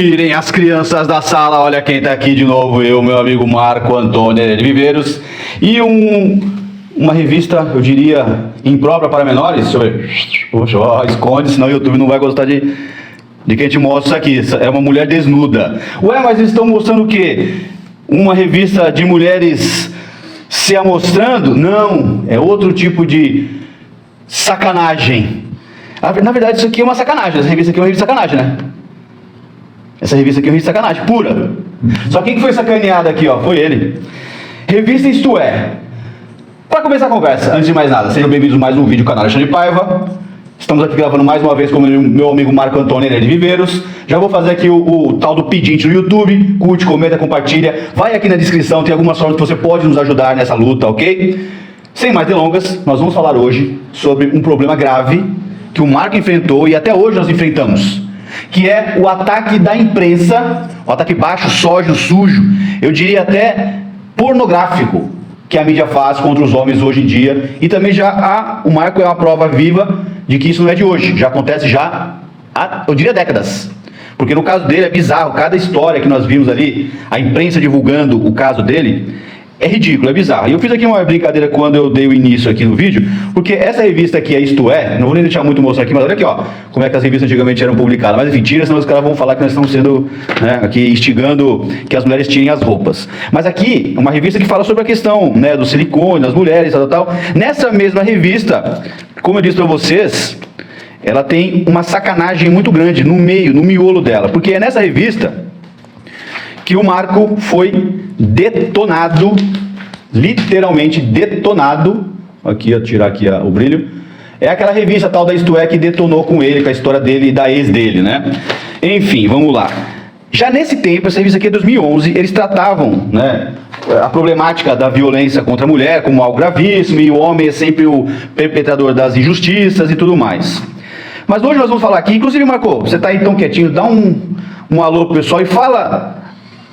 Irem as crianças da sala, olha quem tá aqui de novo, eu, meu amigo Marco Antônio de Viveiros, e uma revista, eu diria, imprópria para menores. Deixa eu ver. Poxa, ó, esconde, senão o YouTube não vai gostar de que a gente mostra isso aqui. É uma mulher desnuda. Ué, mas eles estão mostrando o quê? Uma revista de mulheres se amostrando? Não, é outro tipo de sacanagem. Na verdade, isso aqui é uma sacanagem. Essa revista aqui é uma revista de sacanagem, né? Essa revista aqui é uma revista de sacanagem, pura. Só quem que foi sacaneado aqui, ó? Foi ele. Revista Isto É. Para começar a conversa, antes de mais nada, sejam bem-vindos a mais um vídeo do canal Alexandre Paiva. Estamos aqui gravando mais uma vez com o meu amigo Marco Antônio de Viveiros. Já vou fazer aqui o tal do pedinte no YouTube. Curte, comenta, compartilha. Vai aqui na descrição, tem algumas formas que você pode nos ajudar nessa luta, ok? Sem mais delongas, nós vamos falar hoje sobre um problema grave que o Marco enfrentou e até hoje nós enfrentamos, que é o ataque da imprensa, o ataque baixo, sódio, sujo, eu diria até pornográfico, que a mídia faz contra os homens hoje em dia. E também o Marco é uma prova viva de que isso não é de hoje, já acontece há, eu diria, décadas. Porque no caso dele é bizarro, cada história que nós vimos ali, a imprensa divulgando o caso dele, é ridículo, é bizarro. E eu fiz aqui uma brincadeira quando eu dei o início aqui no vídeo, porque essa revista aqui é Isto É, não vou nem deixar muito mostrar aqui, mas olha aqui, ó, como é que as revistas antigamente eram publicadas. Mas enfim, tira, senão os caras vão falar que nós estamos sendo, né, aqui instigando que as mulheres tirem as roupas. Mas aqui, uma revista que fala sobre a questão, né, do silicone, das mulheres, tal. Nessa mesma revista, como eu disse para vocês, ela tem uma sacanagem muito grande no meio, no miolo dela, porque é nessa revista que o Marco foi detonado, literalmente detonado. Aqui, eu tirar aqui o brilho. É aquela revista tal da Isto É que detonou com ele, com a história dele e da ex dele, né? Enfim, vamos lá. Já nesse tempo, essa revista aqui é 2011, eles tratavam, né, a problemática da violência contra a mulher como algo gravíssimo, e o homem é sempre o perpetrador das injustiças e tudo mais. Mas hoje nós vamos falar aqui, inclusive, Marco, você está aí tão quietinho, dá um alô pro pessoal e fala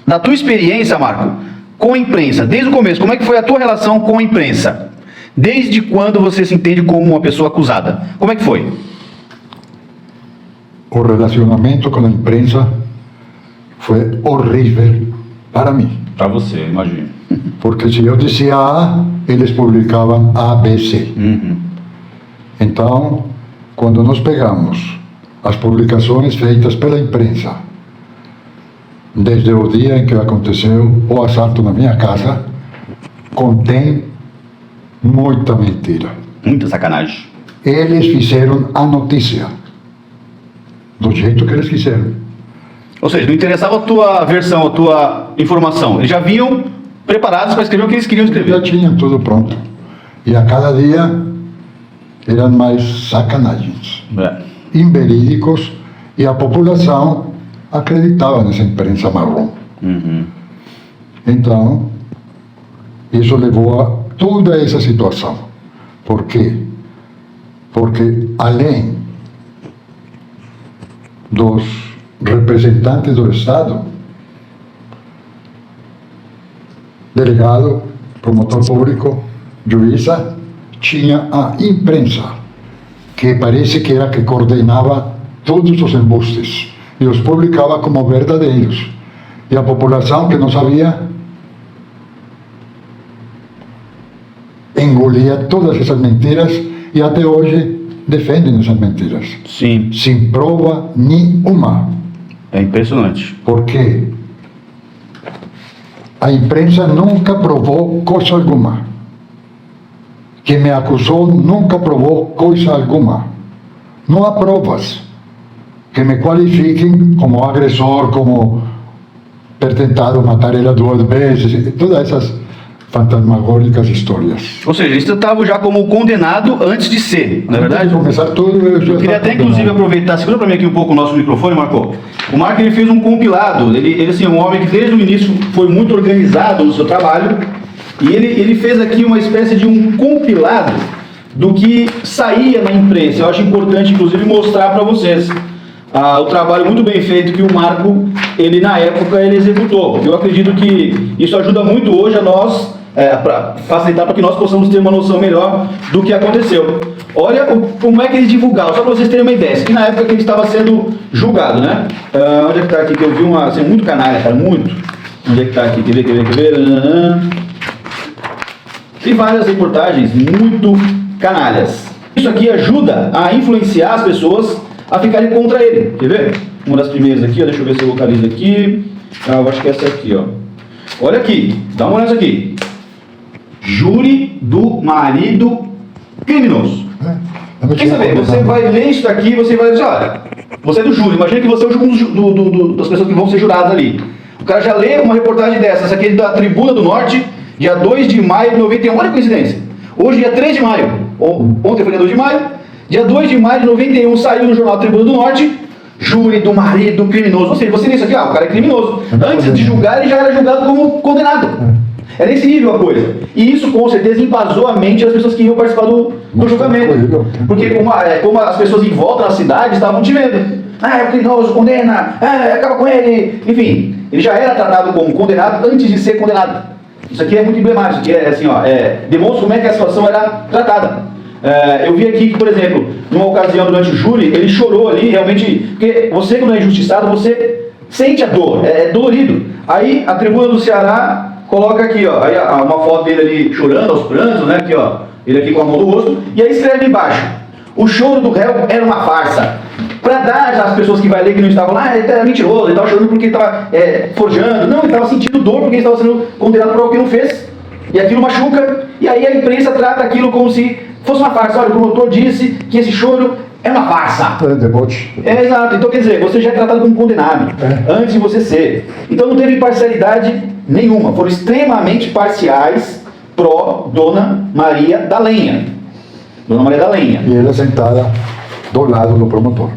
da tua experiência, Marco, com a imprensa, desde o começo. Como é que foi a tua relação com a imprensa? Desde quando você se entende como uma pessoa acusada? Como é que foi? O relacionamento com a imprensa foi horrível para mim. Para você, imagino. Porque se eu dizia A, eles publicavam A, B, C. Então, quando nós pegamos as publicações feitas pela imprensa, desde o dia em que aconteceu o assalto na minha casa, contém muita mentira. Muita sacanagem. Eles fizeram a notícia do jeito que eles quiseram. Ou seja, não interessava a tua versão, a tua informação. Eles já vinham preparados para escrever o que eles queriam escrever. Já tinham tudo pronto. E a cada dia eram mais sacanagens. Inverídicos, e a população acreditava nessa imprensa marrom. Então, isso levou a toda essa situação. Por quê? Porque além dos representantes do Estado, delegado, promotor público, juíza, tinha a imprensa, que parece que era que coordenava todos os embustes e os publicava como verdadeiros. E a população que não sabia engolia todas essas mentiras e até hoje defendem essas mentiras. Sim. Sem prova nenhuma. É impressionante. Porque a imprensa nunca provou coisa alguma. Quem me acusou nunca provou coisa alguma. Não há provas que me qualifiquem como agressor, como ter tentado matar ela 2 vezes, todas essas fantasmagóricas histórias. Ou seja, eles tratavam já como condenado antes de ser, não é verdade? Antes de começar tudo, eu queria até, inclusive, aproveitar, segura para mim aqui um pouco o nosso microfone, Marco. O Marco, ele fez um compilado, ele assim, é um homem que desde o início foi muito organizado no seu trabalho, e ele fez aqui uma espécie de um compilado do que saía na imprensa. Eu acho importante, inclusive, mostrar para vocês o trabalho muito bem feito que o Marco, ele na época, ele executou. Eu acredito que isso ajuda muito hoje a nós para facilitar para que nós possamos ter uma noção melhor do que aconteceu. Olha como é que eles divulgavam, só para vocês terem uma ideia. Isso aqui na época que ele estava sendo julgado, né? Onde é que está aqui? Que eu vi uma, assim, muito canalha, cara, muito. Onde é que está aqui? Quer ver? Tem várias reportagens muito canalhas. Isso aqui ajuda a influenciar as pessoas a ficarem contra ele. Quer ver? Uma das primeiras aqui, ó, deixa eu ver se eu localizo aqui. Eu acho que é essa aqui, ó. Olha aqui, dá uma olhada aqui. Júri do marido criminoso. Quer saber? Você vai ler isso daqui e você vai dizer, olha, você é do júri, imagina que você é um das pessoas que vão ser juradas ali. O cara já lê uma reportagem dessa, essa aqui é da Tribuna do Norte, dia 2 de maio de 91, olha a coincidência. Hoje, dia 3 de maio, ontem foi dia 2 de maio, dia 2 de maio de 91 saiu no jornal Tribuna do Norte, júri do marido criminoso. Ou seja, você lê isso aqui, o cara é criminoso. Antes de julgar, ele já era julgado como condenado. É nesse nível a coisa. E isso, com certeza, embasou a mente das pessoas que iam participar do julgamento. Porque como as pessoas em volta na cidade estavam te vendo. É o criminoso, condena, acaba com ele. Enfim, ele já era tratado como condenado antes de ser condenado. Isso aqui é muito emblemático. Isso aqui é assim, demonstra como é que a situação era tratada. Eu vi aqui que, por exemplo, numa ocasião durante o júri, ele chorou ali, realmente, porque você, quando é injustiçado, você sente a dor, é dolorido. Aí a Tribuna do Ceará coloca aqui, ó, aí uma foto dele ali chorando aos prantos, né, aqui, ó, ele aqui com a mão no rosto, e aí escreve embaixo: o choro do réu era uma farsa. Para dar às pessoas que vai ler que não estavam lá, ele era mentiroso, ele estava chorando porque ele estava forjando, não, ele estava sentindo dor porque ele estava sendo condenado por algo que não fez, e aquilo machuca, e aí a imprensa trata aquilo como se fosse uma farsa. Olha, o promotor disse que esse choro é uma farsa. Deboche. Exato, então quer dizer, você já é tratado como condenado, antes de você ser. Então não teve parcialidade nenhuma, foram extremamente parciais pró Dona Maria da Lenha. Dona Maria da Lenha. E ela sentada do lado do promotor.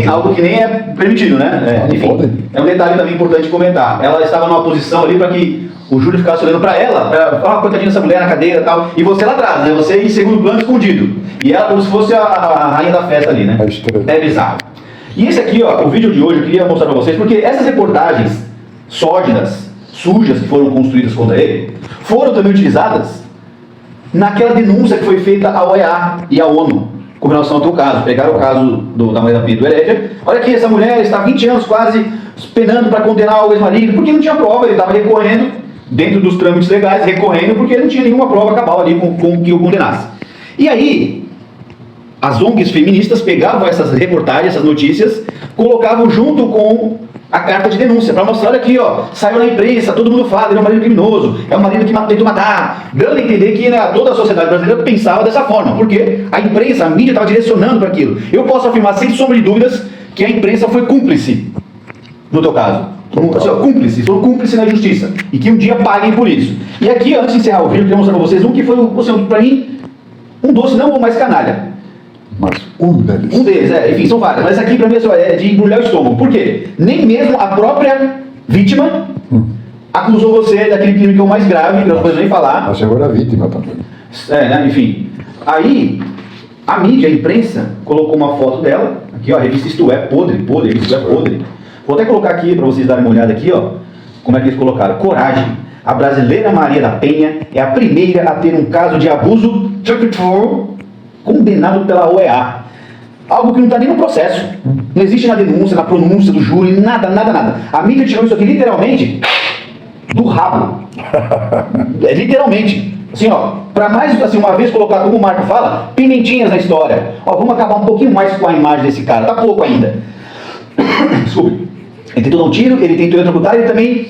Algo que nem é permitido, né? Enfim, é um detalhe também importante comentar. Ela estava numa posição ali para que o júri ficasse olhando para ela, coitadinha dessa mulher na cadeira e tal, e você lá atrás, né? Você em segundo plano escondido. E ela como se fosse a rainha da festa ali, né? É bizarro. E esse aqui, ó, o vídeo de hoje eu queria mostrar para vocês, porque essas reportagens sórdidas, sujas que foram construídas contra ele, foram também utilizadas naquela denúncia que foi feita à OEA e à ONU com relação ao teu caso. Pegaram o caso da Maria da Penha do Herédia. Olha aqui, essa mulher está há 20 anos quase penando para condenar o ex-marido, porque não tinha prova, ele estava recorrendo, dentro dos trâmites legais, recorrendo, porque não tinha nenhuma prova cabal ali com que o condenasse. E aí, as ONGs feministas pegavam essas reportagens, essas notícias, colocavam junto com a carta de denúncia, para mostrar, olha aqui, ó, saiu na imprensa, todo mundo fala, ele é um marido criminoso, é um marido que tentou matar, dando a entender que toda a sociedade brasileira pensava dessa forma, porque a imprensa, a mídia estava direcionando para aquilo. Eu posso afirmar, sem sombra de dúvidas, que a imprensa foi cúmplice, no teu caso. Cúmplice, foram cúmplices na justiça, e que um dia paguem por isso. E aqui, antes de encerrar o vídeo, eu queria mostrar para vocês um que foi, para mim, um doce não o mais canalha. Mas um deles. Um deles, enfim, são vários. Mas aqui pra mim é de embrulhar o estômago. Por quê? Nem mesmo a própria vítima acusou você daquele crime que é o mais grave, que eu não posso nem falar. Mas agora a vítima também. Né? Enfim. Aí, a mídia, a imprensa, colocou uma foto dela. Aqui, ó, a revista Isto É, podre, Isto É podre. Vou até colocar aqui pra vocês darem uma olhada aqui, ó. Como é que eles colocaram. Coragem. A brasileira Maria da Penha é a primeira a ter um caso de abuso condenado pela OEA. Algo que não está nem no processo. Não existe na denúncia, na pronúncia do júri, nada. A mídia tirou isso aqui literalmente do rabo. Literalmente. Assim, ó, para mais assim, uma vez colocar, como o Marco fala, pimentinhas na história. Ó, vamos acabar um pouquinho mais com a imagem desse cara. Tá pouco ainda. Desculpe. Ele tentou dar um tiro, ele tentou eletrocutar, ele também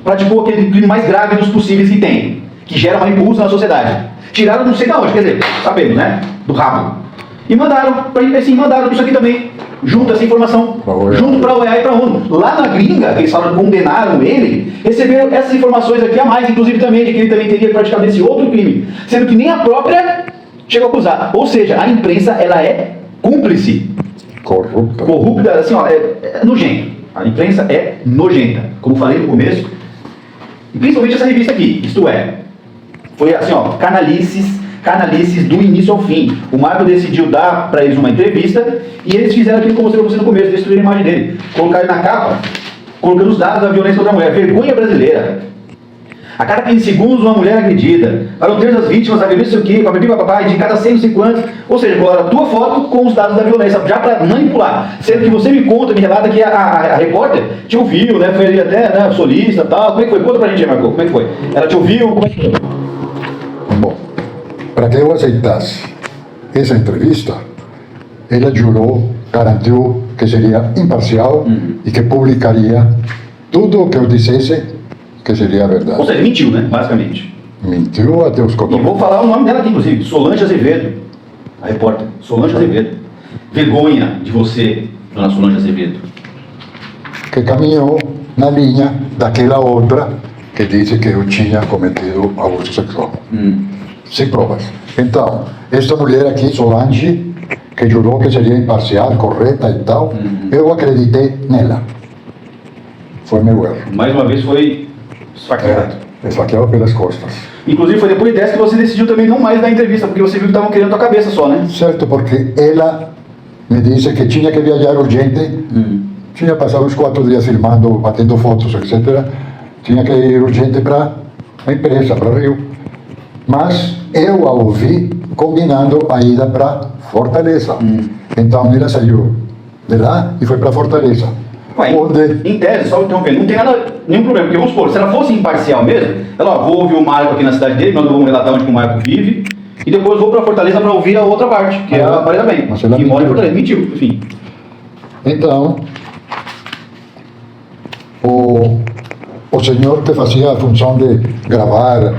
praticou aquele crime mais grave dos possíveis que tem, que gera uma impulso na sociedade. Tiraram não sei de onde, quer dizer, sabemos, né? Do rabo. E mandaram isso aqui também, junto essa informação, junto para a OEA e para a ONU. Lá na gringa, eles falaram que condenaram ele, receberam essas informações aqui a mais, inclusive também, de que ele também teria praticado esse outro crime, sendo que nem a própria chegou a acusar. Ou seja, a imprensa, ela é cúmplice. Corrupta, assim, ó, é nojento. A imprensa é nojenta, como falei no começo. E principalmente essa revista aqui, Isto É. Foi assim, ó, canalices do início ao fim. O Marco decidiu dar para eles uma entrevista e eles fizeram aquilo que eu mostrei para você no começo, destruir a imagem dele. Colocaram na capa, colocando os dados da violência contra a mulher. Vergonha brasileira. A cada 15 segundos, uma mulher agredida. Para um terço das vítimas, a violência o quê? Papai, de cada 100, não sei quantos. Ou seja, coloca a tua foto com os dados da violência, já para manipular. Sendo que você me conta, me relata que a repórter te ouviu, né? Foi ali até, né, solista e tal. Como é que foi? Conta pra gente, Marco. Como é que foi? Ela te ouviu? Como é que foi? Bom, para que eu aceitasse essa entrevista, ela jurou, garantiu que seria imparcial e que publicaria tudo o que eu dissesse que seria verdade. Ou seja, mentiu, né? Basicamente. Mentiu até os E cotovelos. vou falar o nome dela aqui, inclusive. Solange Azevedo. A repórter. Solange Azevedo. Vergonha de você, dona Solange Azevedo. Que caminhou na linha daquela outra que disse que eu tinha cometido abuso sexual. Sem provas. Então, esta mulher aqui, Solange, que jurou que seria imparcial, correta e tal, eu acreditei nela. Foi meu erro. Mais uma vez foi esfaqueado. Esfaqueado pelas costas. Inclusive foi depois dessa que você decidiu também não mais dar entrevista, porque você viu que estavam querendo a tua cabeça só, né? Certo, porque ela me disse que tinha que viajar urgente. Tinha passado uns 4 dias filmando, batendo fotos, etc. Tinha que ir urgente para a empresa, para Rio. Mas eu a ouvi combinando a ida para Fortaleza. Então ela saiu de lá e foi para Fortaleza. Ué, em tese, só interrompendo, não tem nenhum problema, porque vamos supor, se ela fosse imparcial mesmo, ela, ó, vou ouvir o Marco aqui na cidade dele, nós vamos relatar onde que o Marco vive, e depois vou para Fortaleza para ouvir a outra parte, que é a Maria da Bem, mas ela que mora em mentiu. Fortaleza, mentiu, enfim. Então, o senhor que fazia a função de gravar,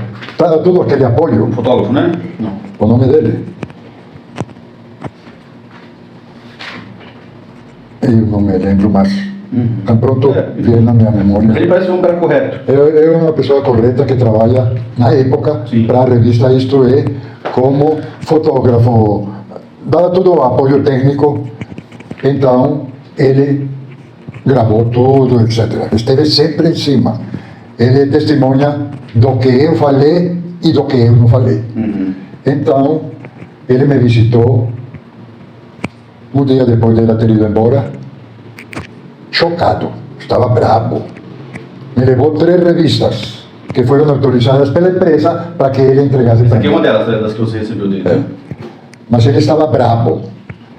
todo aquele apoio, O fotógrafo, né? Não. o nome dele? Eu não me lembro mais. Tan pronto viene na minha Mas memória. ele parece um cara correto. É uma pessoa correta que trabalha na época Sim. para a revista Isto É como fotógrafo, dava todo o apoio técnico. Então ele gravou tudo, etc. Esteve sempre em cima. Ele testemunha do que eu falei e do que eu não falei. Então ele me visitou um dia depois de ela ter ido embora, chocado, estava bravo. Me levou 3 revistas que foram autorizadas pela empresa para que ele entregasse Essa para aqui é mim. uma delas, das que você recebeu dele. né? Mas ele estava bravo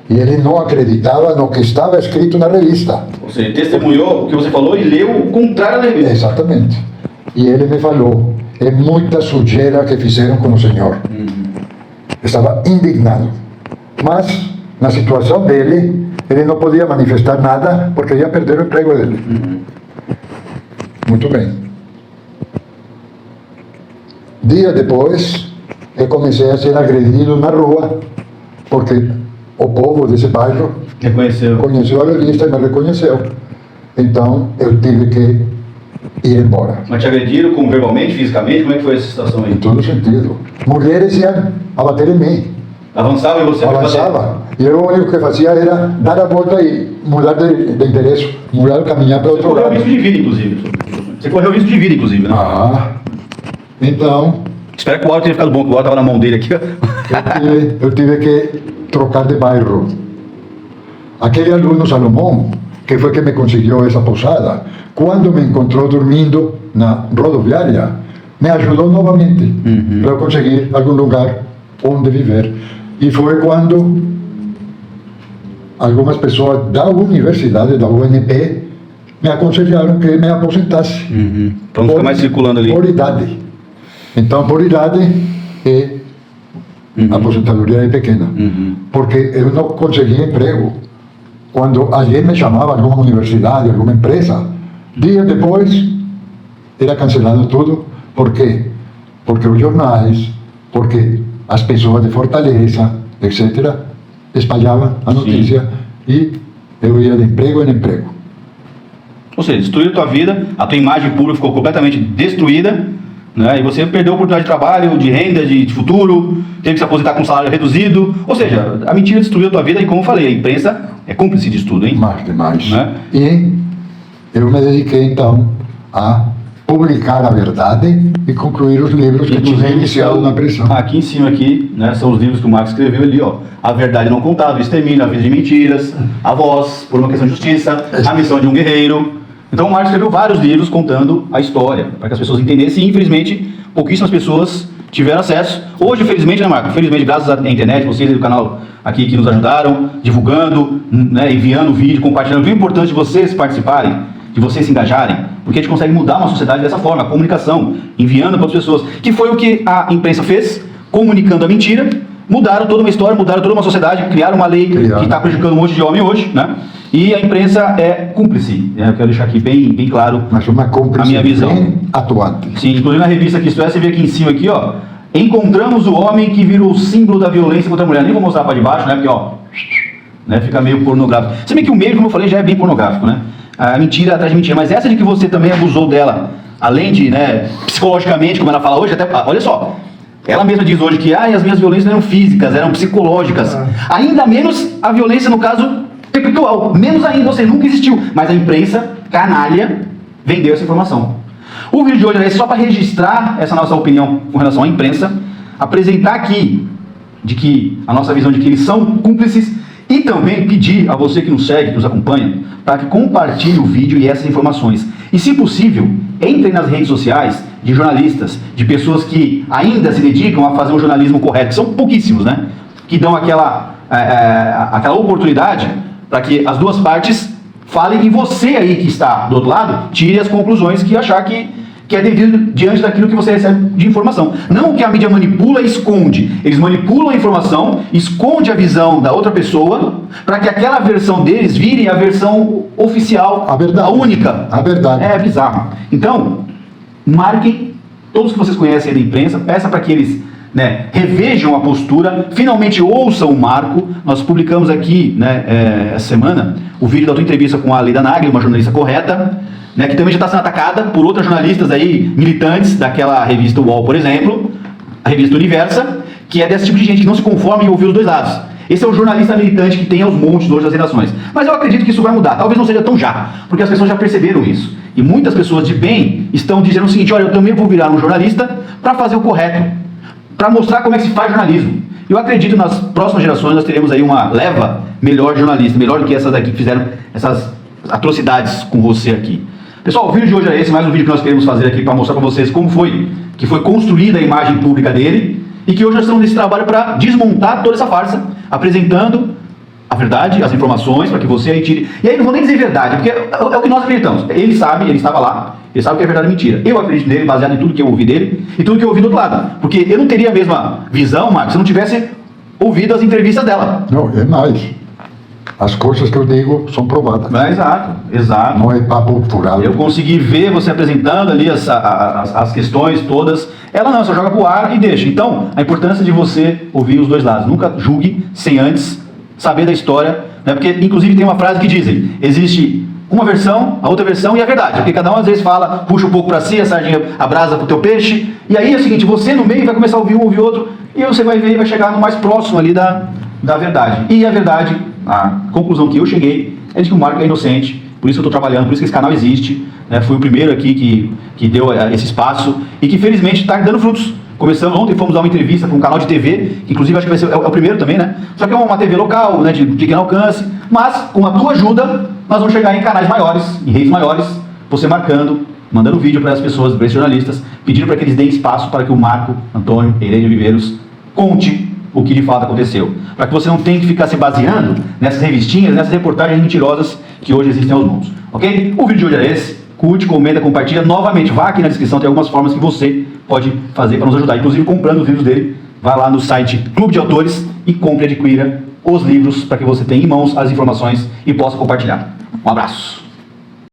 e ele não acreditava no que estava escrito na revista. Ou seja, ele testemunhou o que você falou e leu o contrário da revista. Exatamente. E ele me falou: é muita sujeira que fizeram com o senhor. Estava indignado. Mas, na situação dele, ele não podia manifestar nada porque ia perder o emprego dele. Muito bem. Dia depois, eu comecei a ser agredido na rua, porque o povo desse bairro Reconheceu. conheceu a revista e me reconheceu. Então, eu tive que ir embora. Mas te agrediram como verbalmente, fisicamente? Como é que foi essa situação aí? Em todo sentido. Mulheres iam a bater em mim. Avançava e você Avançava. E eu o único que fazia era dar a volta e mudar de endereço, mudar, caminhar para Você outro correu lado. risco de vida, inclusive. Você correu risco de vida, inclusive, né? Ah, então Espero que o áudio tenha ficado bom, que o áudio estava na mão dele aqui. Ó. eu tive que trocar de bairro. Aquele aluno Salomão, que foi que me conseguiu essa pousada, quando me encontrou dormindo na rodoviária, me ajudou novamente para eu conseguir algum lugar onde viver. E foi quando algumas pessoas da universidade, da UNP, me aconselharam que me aposentasse. Pra não ficar mais circulando ali. Por idade. Então, por idade, a aposentadoria é pequena. Porque eu não conseguia emprego. Quando alguém me chamava, alguma universidade, alguma empresa, dias depois, era cancelado tudo. Por quê? Porque os jornais, porque as pessoas de Fortaleza, etc., espalhavam a notícia e eu ia de emprego em emprego. Ou seja, destruiu a tua vida, a tua imagem pública ficou completamente destruída, né? E você perdeu a oportunidade de trabalho, de renda, de futuro, teve que se aposentar com um salário reduzido. Ou seja, a mentira destruiu a tua vida e, como eu falei, a imprensa é cúmplice disso tudo, hein? Mais demais. Né? E eu me dediquei, então, a publicar a verdade e concluir os livros que tinha iniciado na prisão. Aqui em cima, aqui, né, são os livros que o Marcos escreveu ali, ó. A Verdade Não Contada, o Extermínio, A Vida de Mentiras, A Voz, Por uma Questão de Justiça, A Missão de um Guerreiro, Então o Marco escreveu vários livros contando a história, para que as pessoas entendessem, e infelizmente pouquíssimas pessoas tiveram acesso. Hoje, felizmente, né, Marco? Felizmente, graças à internet, vocês do canal aqui que nos ajudaram, divulgando, né, enviando vídeo, compartilhando. O importante de vocês participarem, de vocês se engajarem, porque a gente consegue mudar uma sociedade dessa forma, a comunicação, enviando para as pessoas, que foi o que a imprensa fez, comunicando a mentira, mudaram toda uma história, mudaram toda uma sociedade, criaram uma lei que está prejudicando um monte de homem hoje, né? E a imprensa é cúmplice, né? Eu quero deixar aqui bem claro, mas uma cúmplice a minha visão. Bem atuante. Sim, inclusive na revista que Isto É, você vê aqui em cima, aqui, ó, encontramos o homem que virou o símbolo da violência contra a mulher. Nem vou mostrar para debaixo, né? Porque, ó, né, fica meio pornográfico. Se bem que o meio, como eu falei, já é bem pornográfico, né? A mentira atrás de mentira, mas essa de que você também abusou dela, além de, né, psicologicamente, como ela fala hoje, até, olha só, ela mesma diz hoje que as minhas violências não eram físicas, eram psicológicas. Ainda menos a violência, no caso, textual, menos ainda, ou seja, nunca existiu. Mas a imprensa, canalha, vendeu essa informação. O vídeo de hoje é só para registrar essa nossa opinião com relação à imprensa, apresentar aqui de que a nossa visão de que eles são cúmplices, e também pedir a você que nos segue, que nos acompanha, para que compartilhe o vídeo e essas informações. E, se possível, entre nas redes sociais de jornalistas, de pessoas que ainda se dedicam a fazer um jornalismo correto, que são pouquíssimos, né? Que dão aquela oportunidade para que as duas partes falem, e você aí que está do outro lado, tire as conclusões que achar que é devido diante daquilo que você recebe de informação. Não o que a mídia manipula e esconde. Eles manipulam a informação, esconde a visão da outra pessoa, para que aquela versão deles vire a versão oficial, a verdade, a única. A verdade. É bizarro. Então, marquem todos que vocês conhecem aí da imprensa, peça para que eles, né, revejam a postura, finalmente ouçam o Marco. Nós publicamos aqui, né, essa semana o vídeo da tua entrevista com a Leida Nagli, uma jornalista correta, né, que também já está sendo atacada por outras jornalistas aí, militantes daquela revista UOL, por exemplo, a revista Universa, que é desse tipo de gente que não se conforma em ouvir os dois lados. Esse é o jornalista militante que tem aos montes hoje das redações. Mas eu acredito que isso vai mudar, talvez não seja tão já, porque as pessoas já perceberam isso. E muitas pessoas de bem estão dizendo o seguinte: olha, eu também vou virar um jornalista para fazer o correto, para mostrar como é que se faz jornalismo. Eu acredito que nas próximas gerações nós teremos aí uma leva melhor de jornalista, melhor do que essas daqui que fizeram essas atrocidades com você aqui. Pessoal, o vídeo de hoje é esse, mais um vídeo que nós queremos fazer aqui para mostrar para vocês como foi construída a imagem pública dele, e que hoje nós estamos nesse trabalho para desmontar toda essa farsa, apresentando a verdade, as informações, para que você aí tire. E aí não vou nem dizer verdade, porque é o que nós acreditamos. Ele sabe, ele estava lá, ele sabe que é verdade ou mentira. Eu acredito nele, baseado em tudo que eu ouvi dele e tudo que eu ouvi do outro lado. Porque eu não teria a mesma visão, Marcos, se eu não tivesse ouvido as entrevistas dela. Não, é mais. As coisas que eu digo são provadas. Exato. Não é papo furado. Eu consegui ver você apresentando ali as questões todas. Ela não, só joga pro ar e deixa. Então, a importância de você ouvir os dois lados. Nunca julgue sem antes saber da história, né? Porque, inclusive, tem uma frase que dizem: existe uma versão, a outra versão e a verdade. Porque cada um às vezes fala, puxa um pouco para si, a sardinha abrasa pro teu peixe. E aí é o seguinte: você no meio vai começar a ouvir um, ouvir outro, e você vai ver e vai chegar no mais próximo ali da verdade. E a verdade, a conclusão que eu cheguei é de que o Marco é inocente. Por isso eu estou trabalhando, por isso que esse canal existe, né? Fui o primeiro aqui que deu esse espaço e que felizmente está dando frutos. Começamos ontem, fomos dar uma entrevista para um canal de TV, que inclusive acho que vai ser o primeiro também, né? Só que é uma TV local, né, de pequeno alcance, mas com a tua ajuda nós vamos chegar em canais maiores, em redes maiores, você marcando, mandando vídeo para as pessoas, para esses jornalistas, pedindo para que eles deem espaço para que o Marco Antônio Heredia Viveiros conte o que de fato aconteceu. Para que você não tenha que ficar se baseando nessas revistinhas, nessas reportagens mentirosas que hoje existem aos mundos. Ok? O vídeo de hoje é esse. Curte, comenta, compartilha. Novamente, vá aqui na descrição, tem algumas formas que você pode fazer para nos ajudar. Inclusive comprando os livros dele. Vá lá no site Clube de Autores e compre e adquira os livros para que você tenha em mãos as informações e possa compartilhar. Um abraço.